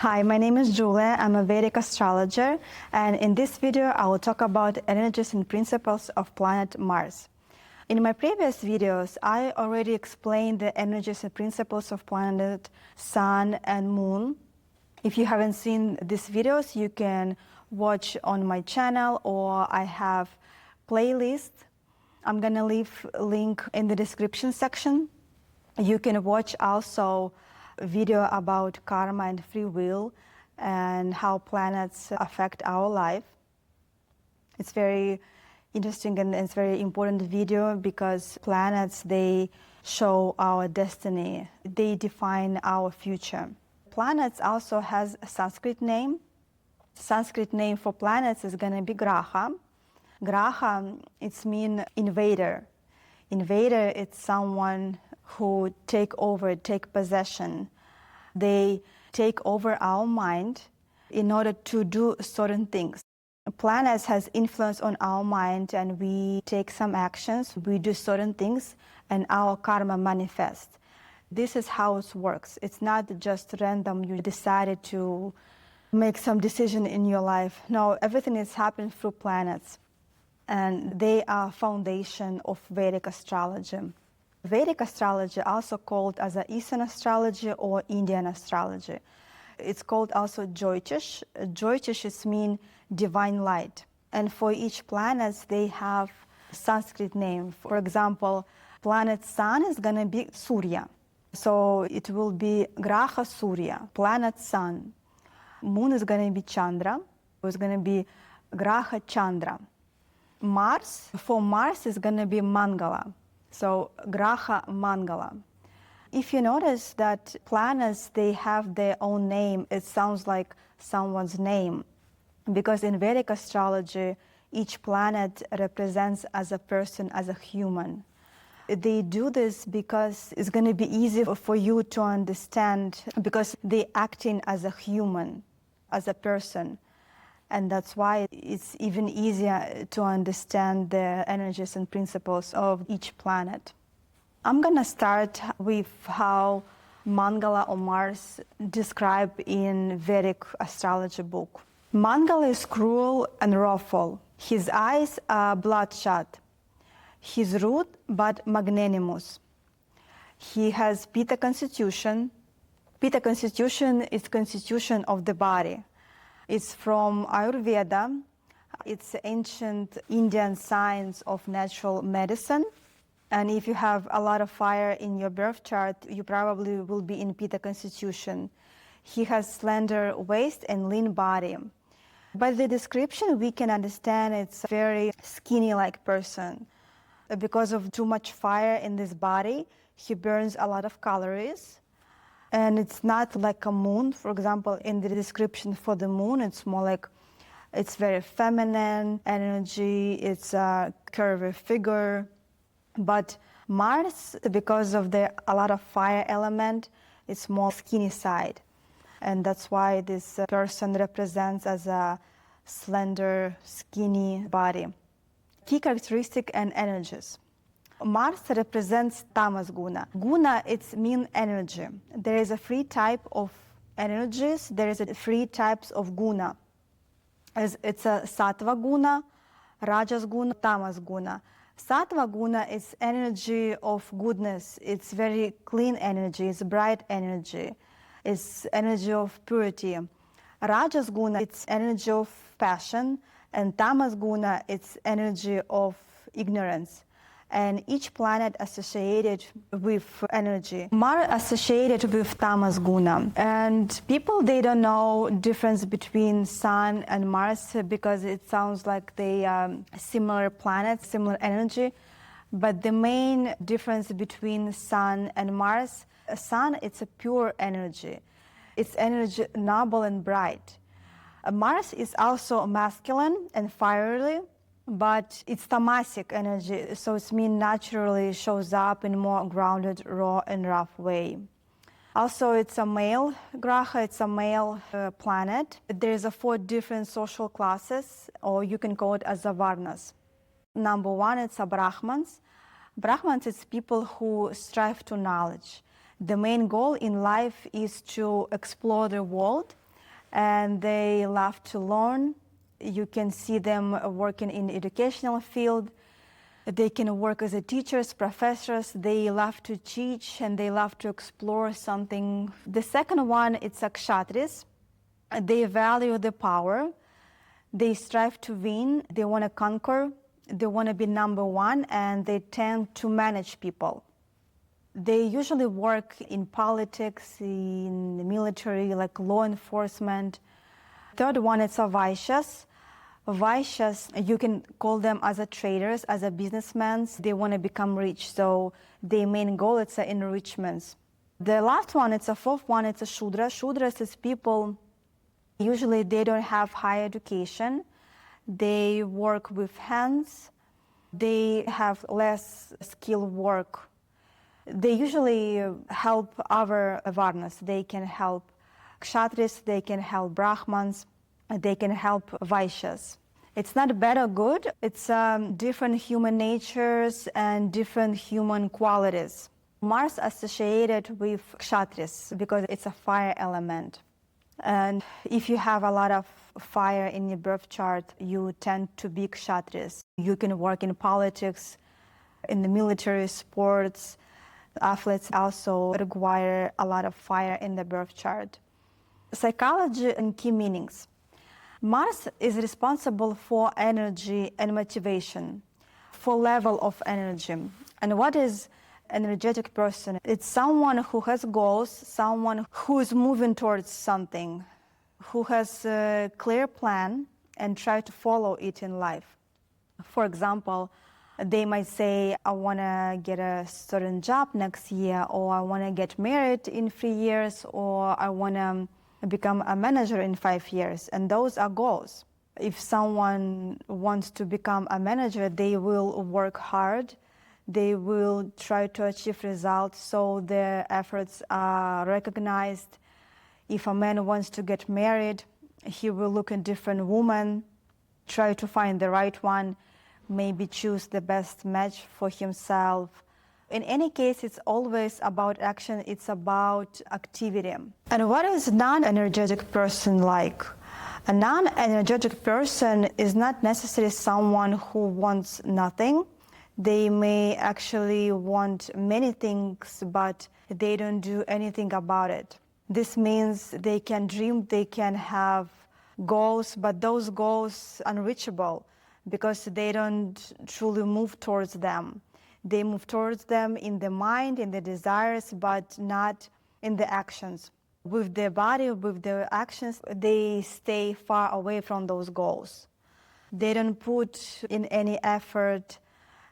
Hi, my name is Julia. I'm a Vedic astrologer, and in this video I will talk about energies and principles of planet Mars. In my previous videos, I already explained the energies and principles of planet Sun and Moon. If you haven't seen these videos, you can watch on my channel, or I have playlist. I'm gonna leave a link in the description section. You can watch also a video about karma and free will and how planets affect our life. It's very interesting and it's very important video because planets, they show our destiny. They define our future. Planets also has a Sanskrit name. Sanskrit name for planets is gonna be Graha. Graha, it's mean invader. Invader, it's someone who take possession. They take over our mind in order to do certain things. Planets has influence on our mind, and we take some actions, we do certain things, and our karma manifests. This is how it works. It's not just random, you decided to make some decision in your life. No, everything is happening through planets, and they are foundation of Vedic astrology. Vedic astrology, also called as a Eastern astrology or Indian astrology. It's called also Jyotish. Jyotish means divine light. And for each planet, they have Sanskrit name. For example, planet Sun is going to be Surya. So it will be Graha Surya, planet Sun. Moon is going to be Chandra. It's going to be Graha Chandra. Mars, for Mars is going to be Mangala. So Graha Mangala. If you notice that planets, they have their own name, it sounds like someone's name. Because in Vedic astrology, each planet represents as a person, as a human. They do this because it's going to be easy for you to understand, because they're acting as a human, as a person. And that's why it's even easier to understand the energies and principles of each planet. I'm going to start with how Mangala or Mars described in Vedic astrology book. Mangala is cruel and wrathful. His eyes are bloodshot. He's rude but magnanimous. He has Pitta constitution. Pitta constitution is constitution of the body. It's from Ayurveda. It's ancient Indian science of natural medicine. And if you have a lot of fire in your birth chart, you probably will be in Pitta constitution. He has slender waist and lean body. By the description, we can understand it's a very skinny-like person. Because of too much fire in this body, he burns a lot of calories. And it's not like a moon. For example, in the description for the moon, it's more like it's very feminine energy, it's a curvy figure. But Mars, because of a lot of fire element, it's more skinny side. And that's why this person represents as a slender, skinny body. Key characteristic and energies. Mars represents Tamas guna. Guna, it's mean energy. There is a three type of energies. There is three types of guna. It's a Sattva guna, Rajas guna, Tamas guna. Sattva guna is energy of goodness. It's very clean energy. It's bright energy. It's energy of purity. Rajas guna, it's energy of passion. And Tamas guna, it's energy of ignorance. And each planet associated with energy. Mars associated with Tamas guna. And people, they don't know difference between Sun and Mars because it sounds like they are similar planets, similar energy. But the main difference between Sun and Mars, Sun, it's a pure energy. It's energy noble and bright. Mars is also masculine and fiery, but it's tamasic energy, so it means naturally shows up in more grounded, raw, and rough way. Also, it's a male graha, it's a male planet. There's 4 different social classes, or you can call it as a varnas. Number 1, it's a Brahmans. Brahmans, it's people who strive to knowledge. The main goal in life is to explore the world and they love to learn. You can see them working in educational field. They can work as a teachers, professors. They love to teach and they love to explore something. The second one, it's Kshatris. They value the power. They strive to win. They want to conquer. They want to be number one, and they tend to manage people. They usually work in politics, in the military, like law enforcement. Third one, it's Vaishyas. Vaishyas, you can call them as a traders, as a businessmen. They want to become rich, so their main goal is enrichment. The last one, it's a fourth one, it's a Shudra. Shudras is people, usually they don't have higher education. They work with hands. They have less skilled work. They usually help other Varnas. They can help Kshatris, they can help Brahmans, they can help Vaishyas. It's not bad or good, it's different human natures and different human qualities. Mars associated with Kshatris because it's a fire element. And if you have a lot of fire in your birth chart, you tend to be Kshatris. You can work in politics, in the military, sports. Athletes also require a lot of fire in the birth chart. Psychology and key meanings. Mars is responsible for energy and motivation, for level of energy. And what is energetic person? It's someone who has goals, someone who is moving towards something, who has a clear plan and try to follow it in life. For example, they might say, I want to get a certain job next year, or I want to get married in 3 years, or I want to become a manager in 5 years. And those are goals. If someone wants to become a manager, they will work hard. They will try to achieve results so their efforts are recognized. If a man wants to get married, he will look at different women, try to find the right one, maybe choose the best match for himself. In any case, it's always about action, it's about activity. And what is non-energetic person like? A non-energetic person is not necessarily someone who wants nothing. They may actually want many things, but they don't do anything about it. This means they can dream, they can have goals, but those goals are unreachable because they don't truly move towards them. They move towards them in the mind, in the desires, but not in the actions. With their body, with their actions, they stay far away from those goals. They don't put in any effort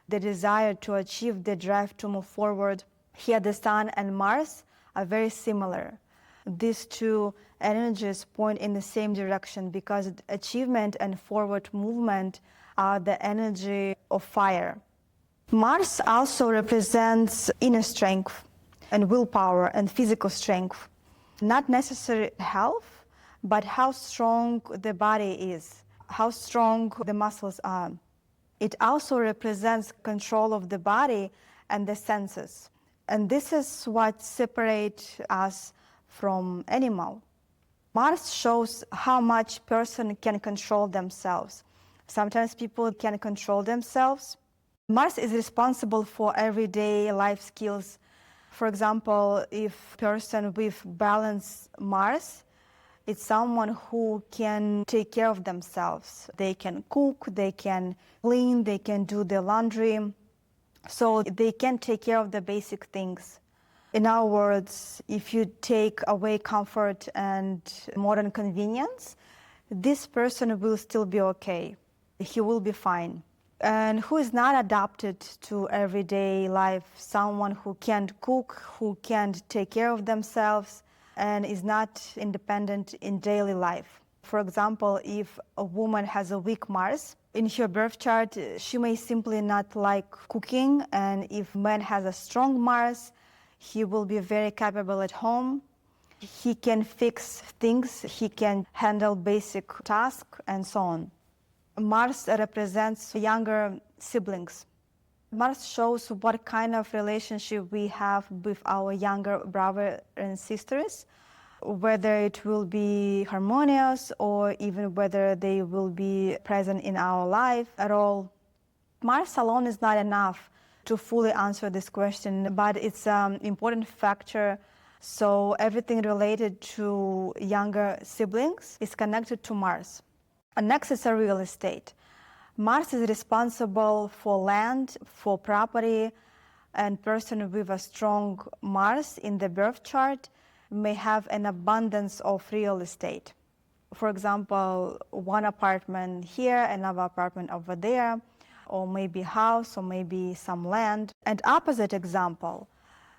the desire to achieve, the drive to move forward. Here, the Sun and Mars are very similar. These two energies point in the same direction because achievement and forward movement are the energy of fire. Mars also represents inner strength and willpower and physical strength. Not necessarily health, but how strong the body is, how strong the muscles are. It also represents control of the body and the senses. And this is what separates us from animal. Mars shows how much person can control themselves. Sometimes people can control themselves. Mars is responsible for everyday life skills. For example, if person with balanced Mars, it's someone who can take care of themselves. They can cook, they can clean, they can do the laundry. So they can take care of the basic things. In other words, if you take away comfort and modern convenience, this person will still be okay. He will be fine. And who is not adapted to everyday life, someone who can't cook, who can't take care of themselves, and is not independent in daily life. For example, if a woman has a weak Mars, in her birth chart, she may simply not like cooking, and if man has a strong Mars, he will be very capable at home. He can fix things, he can handle basic tasks, and so on. Mars represents younger siblings. Mars shows what kind of relationship we have with our younger brothers and sisters. whether it will be harmonious or even whether they will be present in our life at all. Mars alone is not enough to fully answer this question, but it's an important factor. So everything related to younger siblings is connected to Mars. And next is a real estate. Mars is responsible for land, for property, and person with a strong Mars in the birth chart may have an abundance of real estate. For example, one apartment here, another apartment over there, or maybe house, or maybe some land. And opposite example,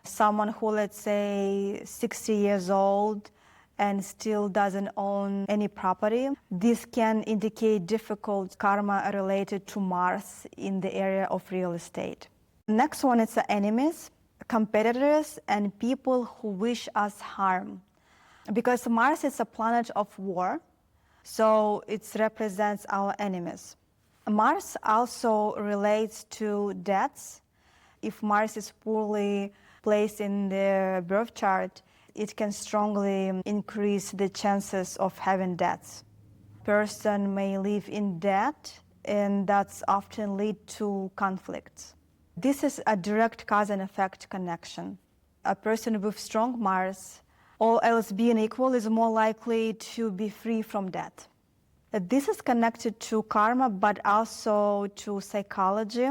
someone who, let's say, 60 years old and still doesn't own any property. This can indicate difficult karma related to Mars in the area of real estate. Next one is the enemies, competitors, and people who wish us harm. Because Mars is a planet of war, so it represents our enemies. Mars also relates to deaths. If Mars is poorly placed in the birth chart, it can strongly increase the chances of having deaths. Person may live in debt, and that's often lead to conflicts. This is a direct cause and effect connection. A person with strong Mars, all else being equal, is more likely to be free from debt. This is connected to karma, but also to psychology,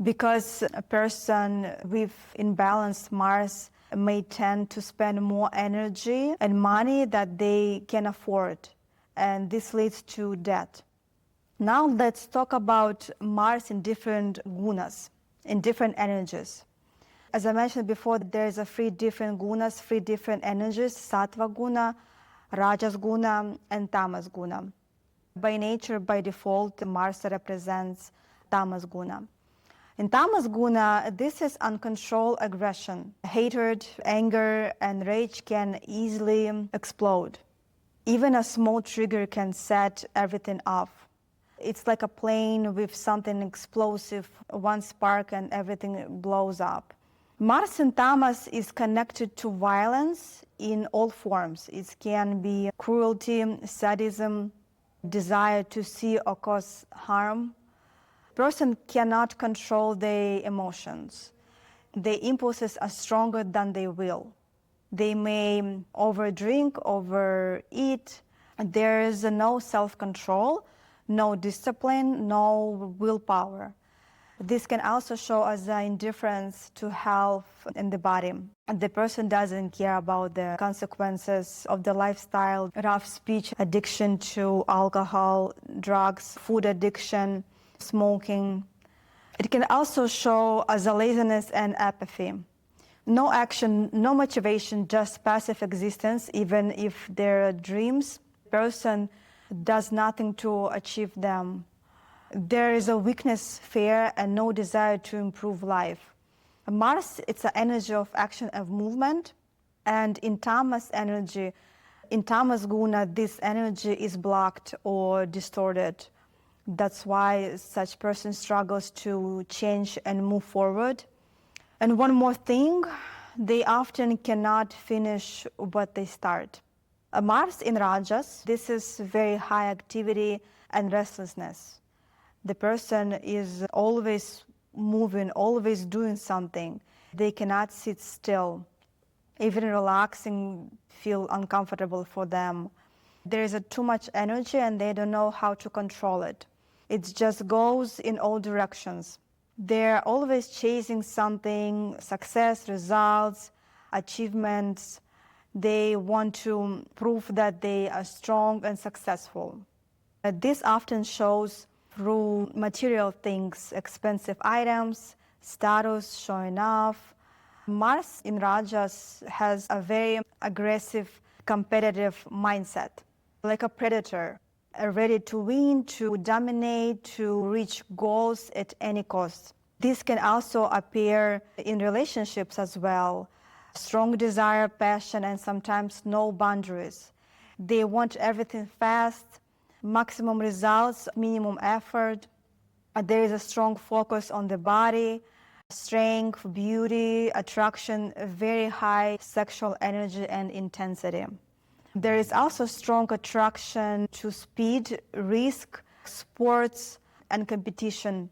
because a person with imbalanced Mars may tend to spend more energy and money that they can afford, and this leads to debt. Now let's talk about Mars in different gunas, in different energies. As I mentioned before, there's three different gunas, three different energies: Sattva guna, Rajas guna, and Tamas guna. By nature, by default, Mars represents Tamas guna. In Tamas guna, this is uncontrolled aggression. Hatred, anger, and rage can easily explode. Even a small trigger can set everything off. It's like a plane with something explosive, one spark and everything blows up. Mars in Tamas is connected to violence in all forms. It can be cruelty, sadism, desire to see or cause harm. Person cannot control their emotions. Their impulses are stronger than their will. They may overdrink, overeat. There is no self-control, no discipline, no willpower. This can also show as an indifference to health and the body. The person doesn't care about the consequences of the lifestyle, rough speech, addiction to alcohol, drugs, food addiction, smoking. It can also show as a laziness and apathy. No action, no motivation, just passive existence, even if there are dreams. The person does nothing to achieve them. There is a weakness, fear, and no desire to improve life. Mars, it's an energy of action and movement. And in Tamas energy, in Tamas guna, this energy is blocked or distorted. That's why such person struggles to change and move forward. And one more thing, they often cannot finish what they start. Mars in Rajas, this is very high activity and restlessness. The person is always moving, always doing something. They cannot sit still. Even relaxing feel uncomfortable for them. There is too much energy and they don't know how to control it. It just goes in all directions. They're always chasing something, success, results, achievements. They want to prove that they are strong and successful. This often shows through material things, expensive items, status, showing off. Mars in Rajas has a very aggressive, competitive mindset, like a predator, ready to win, to dominate, to reach goals at any cost. This can also appear in relationships as well. Strong desire, passion, and sometimes no boundaries. They want everything fast, maximum results, minimum effort. There is a strong focus on the body, strength, beauty, attraction, very high sexual energy and intensity. There is also strong attraction to speed, risk, sports, and competition.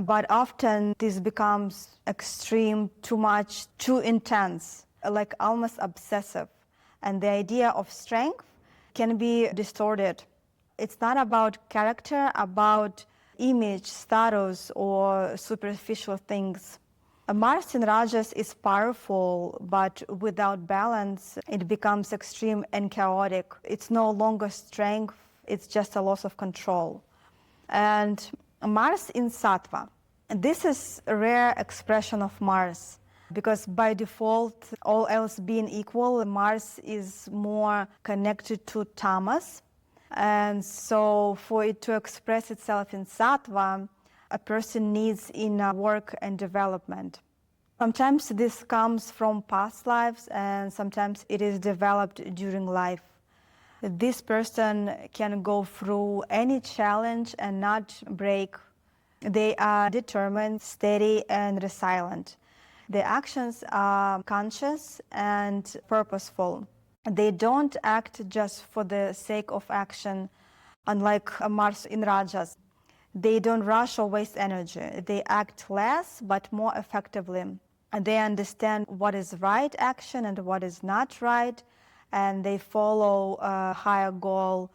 But often this becomes extreme, too much, too intense, like almost obsessive. And the idea of strength can be distorted. It's not about character, about image, status, or superficial things. Mars in Rajas is powerful, but without balance, it becomes extreme and chaotic. It's no longer strength, it's just a loss of control. And Mars in Sattva. This is a rare expression of Mars because by default, all else being equal, Mars is more connected to Tamas. And so for it to express itself in Sattva, a person needs inner work and development. Sometimes this comes from past lives and sometimes it is developed during life. This person can go through any challenge and not break. They are determined, steady, and resilient. Their actions are conscious and purposeful. They don't act just for the sake of action, unlike Mars in Rajas. They don't rush or waste energy. They act less but more effectively. And they understand what is right action and what is not right, and they follow a higher goal.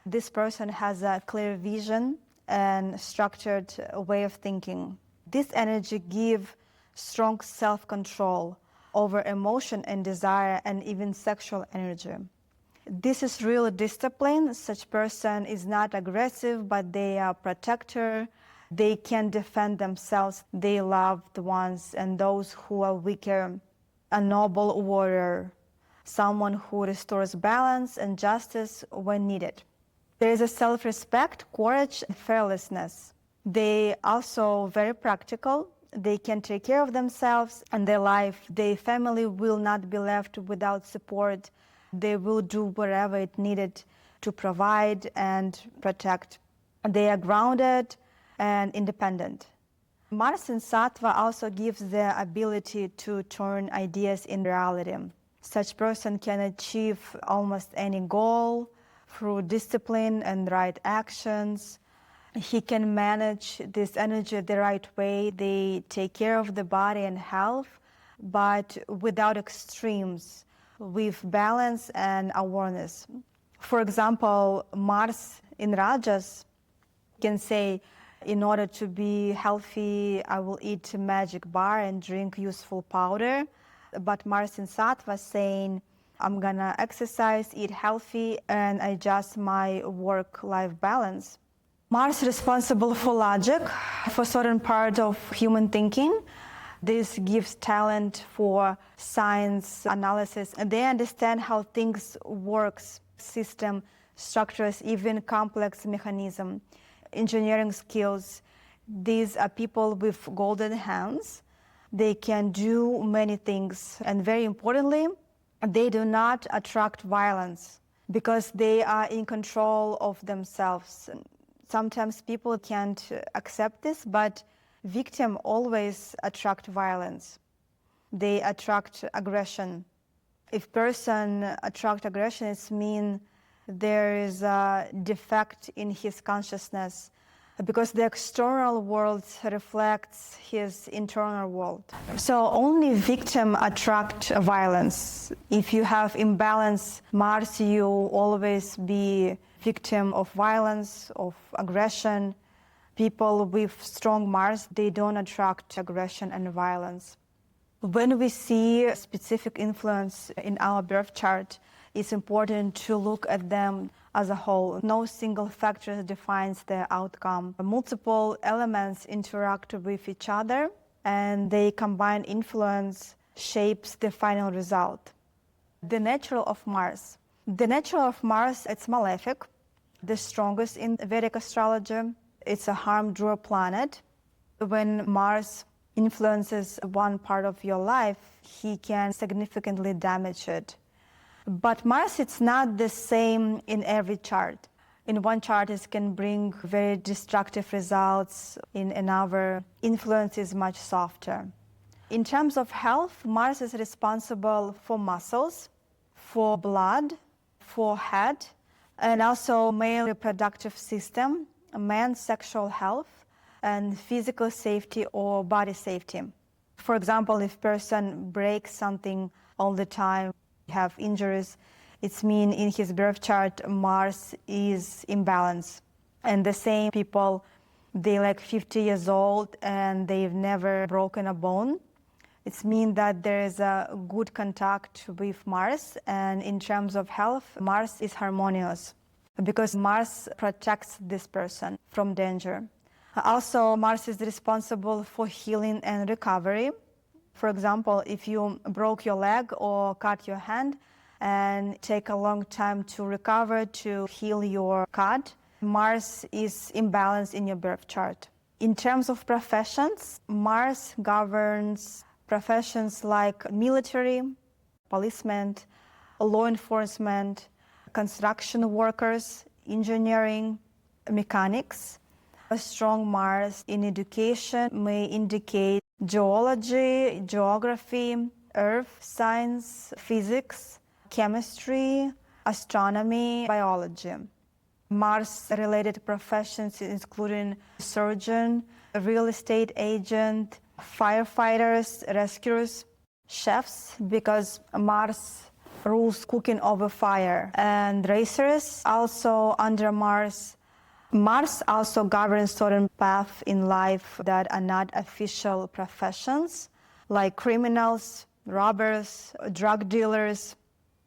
This person has a clear vision and structured way of thinking. This energy gives strong self-control over emotion and desire and even sexual energy. This is real discipline. Such person is not aggressive, but they are protector. They can defend themselves. They love the ones and those who are weaker. A noble warrior, someone who restores balance and justice when needed. There is a self-respect, courage, and fearlessness. They also very practical. They can take care of themselves and their life. Their family will not be left without support. They will do whatever it needed to provide and protect. They are grounded and independent. Mars in Sattva also gives the ability to turn ideas in reality. Such person can achieve almost any goal through discipline and right actions. He can manage this energy the right way. They take care of the body and health, but without extremes, with balance and awareness. For example, Mars in Rajas can say, in order to be healthy, I will eat a magic bar and drink useful powder. But Mars in Sattva saying, I'm gonna exercise, eat healthy, and adjust my work-life balance. Mars responsible for logic, for certain part of human thinking. This gives talent for science analysis, and they understand how things works, system, structures, even complex mechanism, engineering skills. These are people with golden hands. They can do many things, and very importantly, they do not attract violence because they are in control of themselves. Sometimes people can't accept this, but victims always attract violence. They attract aggression. If person attract aggression, it means there is a defect in his consciousness because the external world reflects his internal world. So only victim attract violence. If you have imbalance Mars, you always be victim of violence, of aggression. People with strong Mars, they don't attract aggression and violence. When we see specific influence in our birth chart, it's important to look at them as a whole. No single factor defines the outcome. Multiple elements interact with each other, and they combine influence shapes the final result. The nature of Mars. The nature of Mars, it's malefic, the strongest in Vedic astrology. It's a harm-doer planet. When Mars influences one part of your life, he can significantly damage it. But Mars, it's not the same in every chart. In one chart, it can bring very destructive results. In another, influence is much softer. In terms of health, Mars is responsible for muscles, for blood, forehead, and also male reproductive system, man's sexual health, and physical safety or body safety. For example, if person breaks something all the time, have injuries, it's mean in his birth chart Mars is imbalance. And the same people, they like 50 years old and they've never broken a bone. It's mean that there is a good contact with Mars, and in terms of health, Mars is harmonious because Mars protects this person from danger. Also, Mars is responsible for healing and recovery. For example, if you broke your leg or cut your hand and take a long time to recover, to heal your cut, Mars is imbalanced in your birth chart. In terms of professions, Mars governs professions like military, policemen, law enforcement, construction workers, engineering, mechanics. A strong Mars in education may indicate geology, geography, earth science, physics, chemistry, astronomy, biology. Mars-related professions including surgeon, real estate agent, firefighters, rescuers, chefs, because Mars rules cooking over fire, and racers also under Mars. Mars also governs certain paths in life that are not official professions, like criminals, robbers, drug dealers.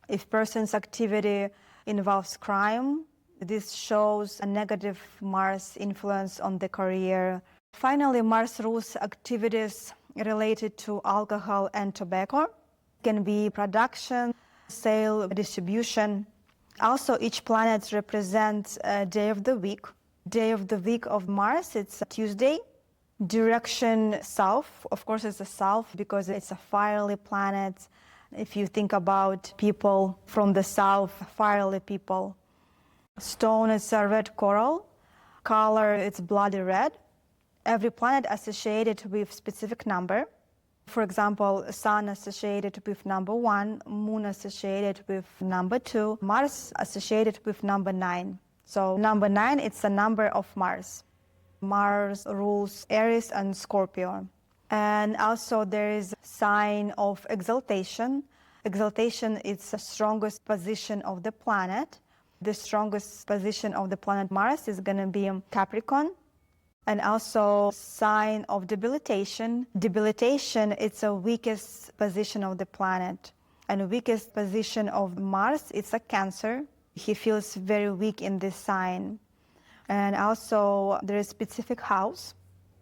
If person's activity involves crime, this shows a negative Mars influence on the career. Finally, Mars rules activities related to alcohol and tobacco. It can be production, sale, distribution. Also, each planet represents a day of the week. Day of the week of Mars, it's Tuesday. Direction south, of course it's the south because it's a fiery planet. If you think about people from the south, fiery people. Stone is a red coral. Color, it's bloody red. Every planet associated with specific number. For example, Sun associated with number 1, Moon associated with number 2, Mars associated with number 9. So number 9, it's a number of Mars. Mars rules Aries and Scorpio. And also there is a sign of exaltation. Exaltation is the strongest position of the planet. The strongest position of the planet Mars is going to be Capricorn. And also sign of debilitation. Debilitation, it's the weakest position of the planet. And the weakest position of Mars, it's a Cancer. He feels very weak in this sign. And also there is specific house.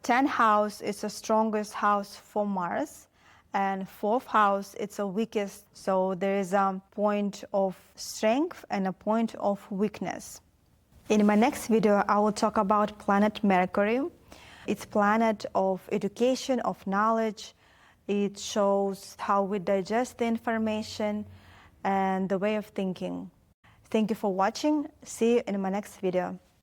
10th house is the strongest house for Mars. And 4th house, it's the weakest. So there is a point of strength and a point of weakness. In my next video, I will talk about planet Mercury. It's planet of education, of knowledge. It shows how we digest the information and the way of thinking. Thank you for watching. See you in my next video.